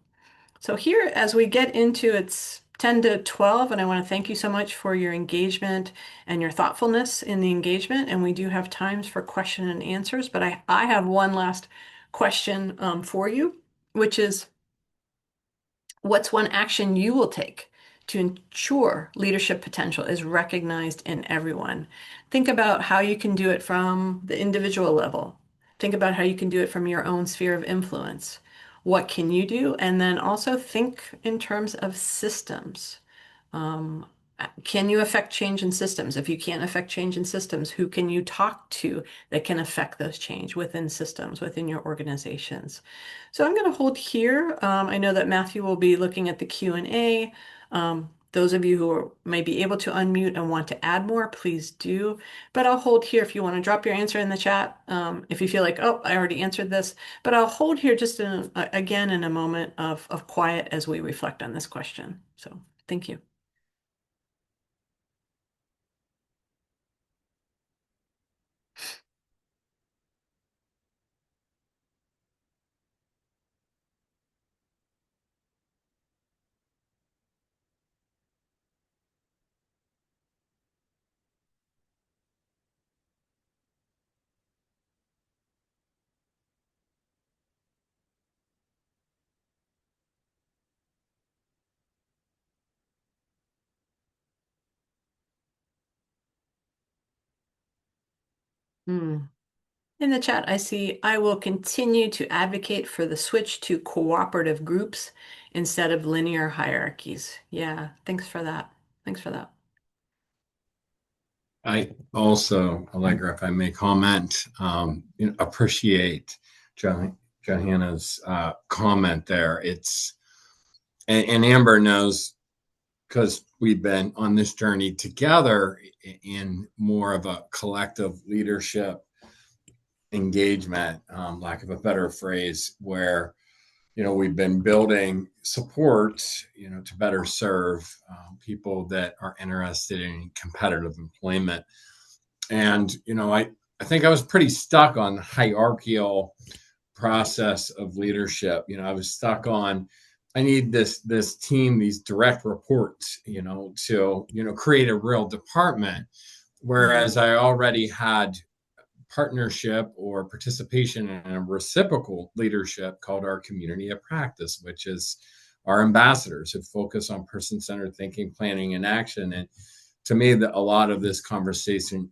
So here, as we get into it's 10 to 12, and I want to thank you so much for your engagement and your thoughtfulness in the engagement. And we do have times for question and answers, but I have one last question for you, which is, what's one action you will take to ensure leadership potential is recognized in everyone. Think about how you can do it from the individual level. Think about how you can do it from your own sphere of influence. What can you do? And then also think in terms of systems. Um, can you affect change in systems? If you can't affect change in systems, who can you talk to that can affect those change within systems, within your organizations? So I'm going to hold here. I know that Matthew will be looking at the Q&A. Those of you may be able to unmute and want to add more, please do. But I'll hold here if you want to drop your answer in the chat. If you feel like, oh, I already answered this, but I'll hold here just again in a moment of quiet as we reflect on this question. So thank you. Hmm. In the chat, I see I will continue to advocate for the switch to cooperative groups instead of linear hierarchies. Yeah, thanks for that. Thanks for that. I also, Allegra, if I may comment, appreciate Johanna's comment there. And Amber knows because we've been on this journey together in more of a collective leadership engagement, lack of a better phrase, where we've been building support, to better serve people that are interested in competitive employment. And I think I was pretty stuck on the hierarchical process of leadership. I was stuck on I need this team, these direct reports, to create a real department. Whereas I already had partnership or participation in a reciprocal leadership called our community of practice, which is our ambassadors who focus on person-centered thinking, planning, and action. And to me, a lot of this conversation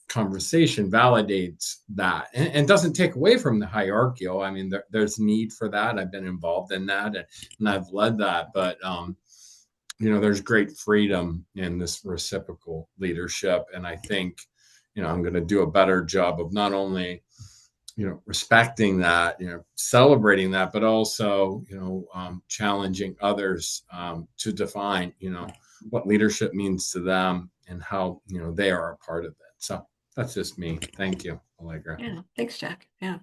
validates that and doesn't take away from the hierarchical. I mean, there's need for that. I've been involved in that and I've led that, but there's great freedom in this reciprocal leadership. And I think, I'm going to do a better job of not only, respecting that, celebrating that, but also, challenging others to define, what leadership means to them and how, they are a part of it. So that's just me. Thank you, Allegra. Yeah, thanks, Jack. Yeah.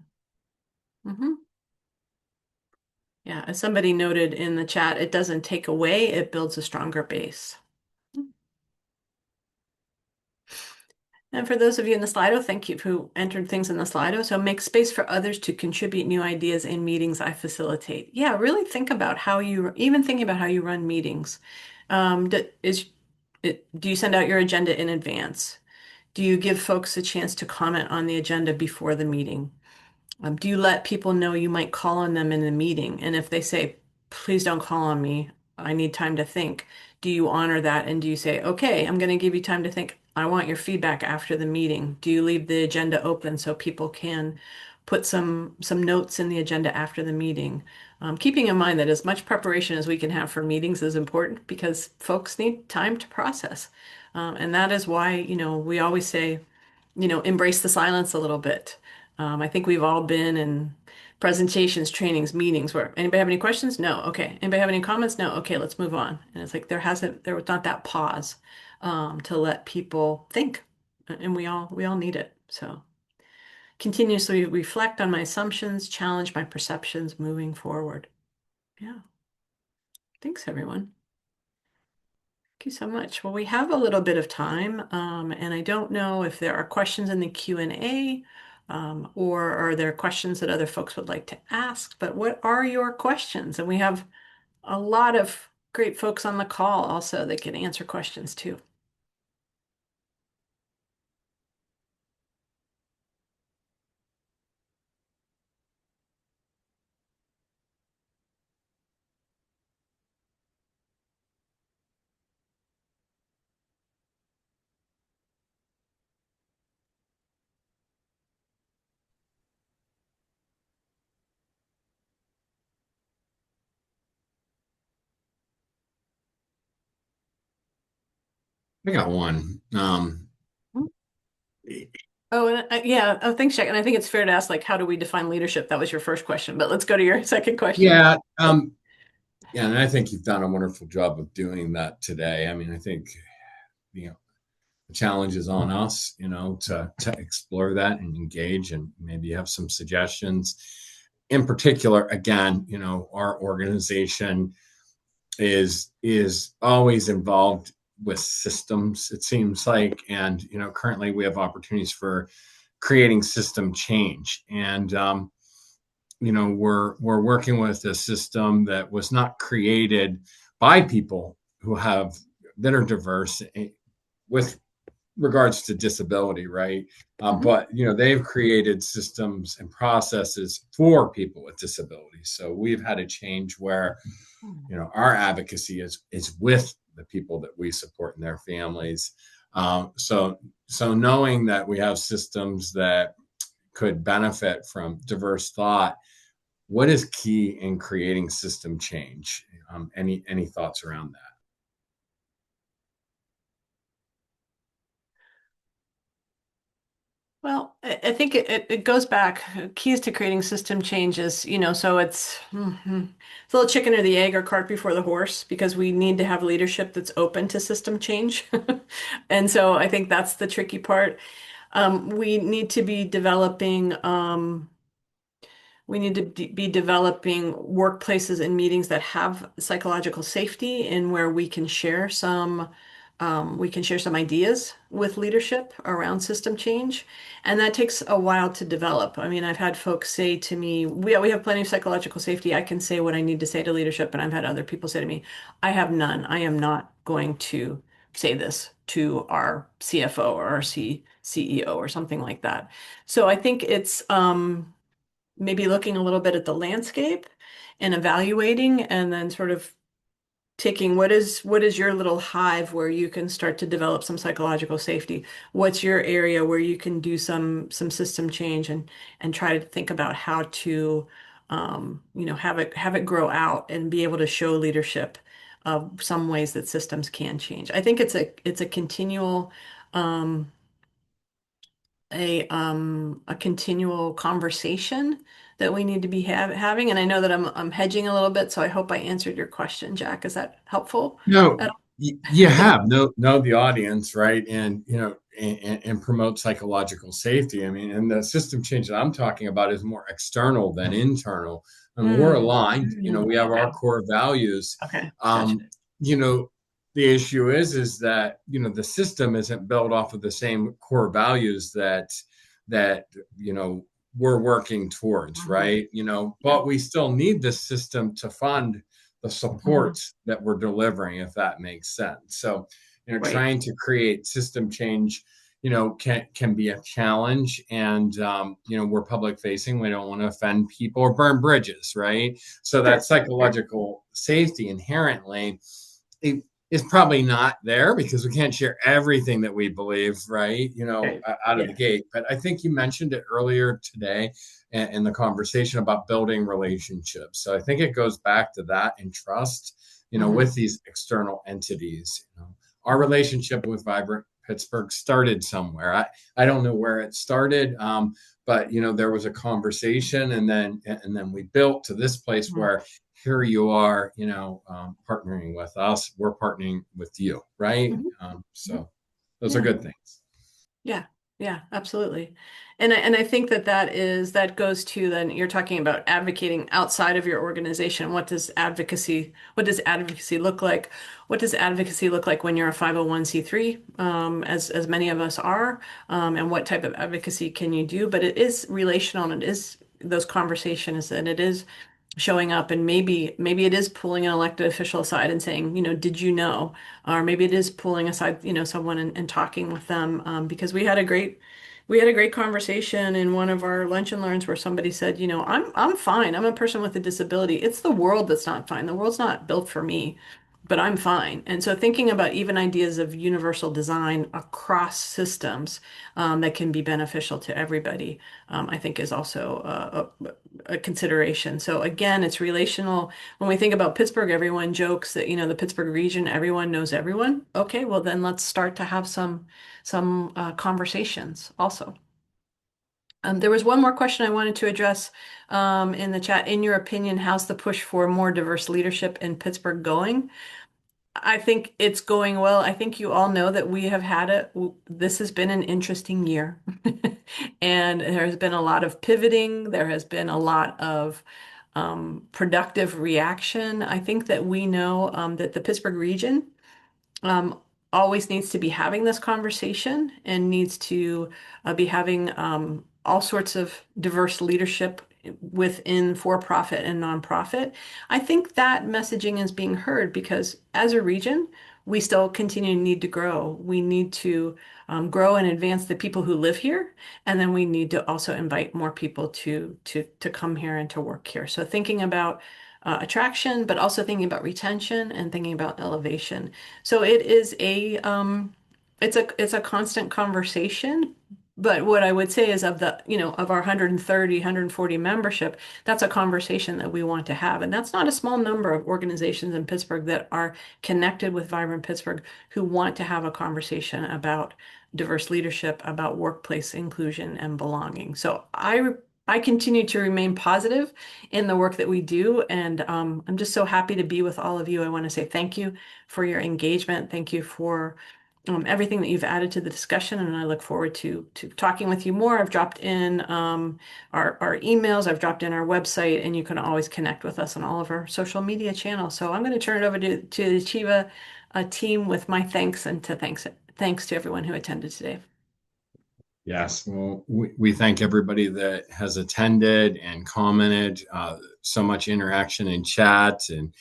Yeah, as somebody noted in the chat, it doesn't take away, it builds a stronger base. And for those of you in the Slido, thank you who entered things in the Slido. So make space for others to contribute new ideas in meetings I facilitate. Yeah, really think about even thinking about how you run meetings. Do you send out your agenda in advance? Do you give folks a chance to comment on the agenda before the meeting? Do you let people know you might call on them in the meeting? And if they say, please don't call on me, I need time to think, do you honor that? And do you say, okay, I'm going to give you time to think. I want your feedback after the meeting. Do you leave the agenda open so people can put some notes in the agenda after the meeting? Keeping in mind that as much preparation as we can have for meetings is important because folks need time to process. And that is why, we always say, embrace the silence a little bit. I think we've all been in presentations, trainings, meetings where anybody have any questions? No. Okay. Anybody have any comments? No. Okay, let's move on. And it's like there was not that pause to let people think, and we all need it. So continuously reflect on my assumptions, challenge my perceptions moving forward. Yeah. Thanks, everyone. Thank you so much. Well, we have a little bit of time, and I don't know if there are questions in the Q&A, or are there questions that other folks would like to ask, but what are your questions? And we have a lot of great folks on the call also that can answer questions too. I got one. Oh, and yeah. Oh, thanks, Jack. And I think it's fair to ask, like, how do we define leadership? That was your first question, but let's go to your second question. Yeah, yeah, and I think you've done a wonderful job of doing that today. I mean, I think you know the challenge is on us, to explore that and engage, and maybe have some suggestions. In particular, again, our organization is always involved with systems, it seems like, and currently we have opportunities for creating system change, and we're working with a system that was not created by people who have that are diverse, with regards to disability, right? Mhm. But they've created systems and processes for people with disabilities. So we've had a change where our advocacy is with the people that we support and their families. So knowing that we have systems that could benefit from diverse thought, what is key in creating system change? Any thoughts around that? Well, I think it goes back. Keys to creating system changes, so it's a little chicken or the egg or cart before the horse because we need to have leadership that's open to system change. And so I think that's the tricky part. We need to be developing we need to be developing workplaces and meetings that have psychological safety and where we can share some ideas with leadership around system change. And that takes a while to develop. I mean, I've had folks say to me, we have plenty of psychological safety. I can say what I need to say to leadership. And I've had other people say to me, I have none. I am not going to say this to our CFO or our CEO or something like that. So I think it's maybe looking a little bit at the landscape and evaluating and then sort of taking what is your little hive where you can start to develop some psychological safety? What's your area where you can do some system change and try to think about how to have it grow out and be able to show leadership of some ways that systems can change. I think it's a continual um, a continual conversation that we need to be having. And I know that I'm hedging a little bit, so I hope I answered your question, Jack. Is that helpful No, at you all? have know the audience, right? And and promote psychological safety. I mean, and the system change that I'm talking about is more external than internal. And we're Mm, aligned. We have our okay. core values. Okay. Gotcha. Um, you know, the issue is that the system isn't built off of the same core values that we're working towards, Mhm. right? Yeah. But we still need the system to fund the Mhm. supports that we're delivering, if that makes sense. So, Right. trying to create system change, can be a challenge. And, we're public facing. We don't want to offend people or burn bridges, right? So that Sure. Sure. psychological safety inherently it is probably not there because we can't share everything that we believe, right? Okay. Out of the Yeah. gate. But I think you mentioned it earlier today in the conversation about building relationships. So I think it goes back to that and trust, Hmm. with these external entities. Our relationship with Vibrant Pittsburgh started somewhere. I don't know where it started, but there was a conversation, and then we built to this place Hmm. where here you are, partnering with us. We're partnering with you, right? Hmm. So those are Yeah. good things. Yeah, yeah, absolutely. And I think that goes to then you're talking about advocating outside of your organization. What does advocacy look like? What does advocacy look like when you're a 501(c)(3), as many of us are, and what type of advocacy can you do? But it is relational and it is those conversations and it is showing up and maybe it is pulling an elected official aside and saying, did you know? Or maybe it is pulling aside, someone and talking with them because we had a great conversation in one of our lunch and learns where somebody said, I'm fine. I'm a person with a disability. It's the world that's not fine. The world's not built for me, but I'm fine. And so thinking about even ideas of universal design across systems that can be beneficial to everybody, I think is also a consideration. So again, it's relational. When we think about Pittsburgh, everyone jokes that, the Pittsburgh region, everyone knows everyone. Okay, well then let's start to have some conversations also. There was one more question I wanted to address in the chat. In your opinion, how's the push for more diverse leadership in Pittsburgh going? I think it's going well. I think you all know that we have had this has been an interesting year. And there has been a lot of pivoting. There has been a lot of productive reaction. I think that we know that the Pittsburgh region um, always needs to be having this conversation and needs to be having all sorts of diverse leadership within for-profit and nonprofit. I think that messaging is being heard because as a region, we still continue to need to grow. We need to grow and advance the people who live here, and then we need to also invite more people to come here and to work here. So thinking about attraction, but also thinking about retention and thinking about elevation. So it is it's a constant conversation. But what I would say is of of our 130, 140 membership, that's a conversation that we want to have. And that's not a small number of organizations in Pittsburgh that are connected with Vibrant Pittsburgh who want to have a conversation about diverse leadership, about workplace inclusion and belonging. So I continue to remain positive in the work that we do. And I'm just so happy to be with all of you. I want to say thank you for your engagement. Thank you for everything that you've added to the discussion. And I look forward to talking with you more. I've dropped in our emails, I've dropped in our website, and you can always connect with us on all of our social media channels. So I'm going to turn it over to the Achieva team with my thanks and thanks to everyone who attended today. Yes, well, we thank everybody that has attended and commented. So much interaction in chat, and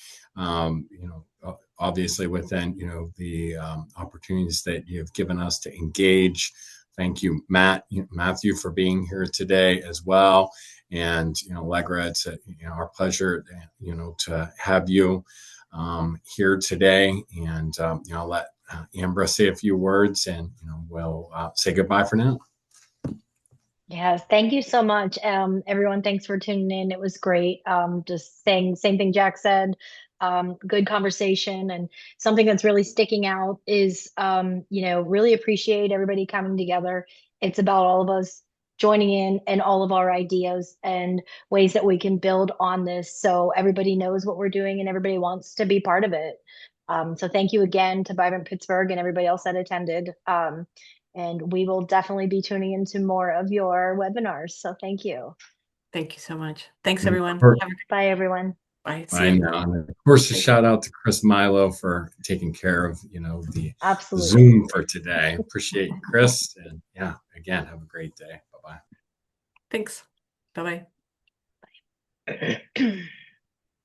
obviously within the opportunities that you've given us to engage. Thank you, Matthew, for being here today as well, and Allegra, it's our pleasure, to have you here today, and I'll let Ambra say a few words, and we'll say goodbye for now. Yes, thank you so much. Everyone, thanks for tuning in. It was great. Just saying same thing Jack said. Good conversation, and something that's really sticking out is really appreciate everybody coming together. It's about all of us joining in and all of our ideas and ways that we can build on this so everybody knows what we're doing and everybody wants to be part of it. So thank you again to Vibrant Pittsburgh and everybody else that attended. And we will definitely be tuning into more of your webinars. So thank you. Thank you so much. Thanks, everyone. Bye, everyone. Bye. Bye now. And of course, a shout out to Chris Milo for taking care of, the Absolutely. Zoom for today. Appreciate you, Chris. And yeah, again, have a great day. Bye-bye. Thanks. Bye-bye. Bye.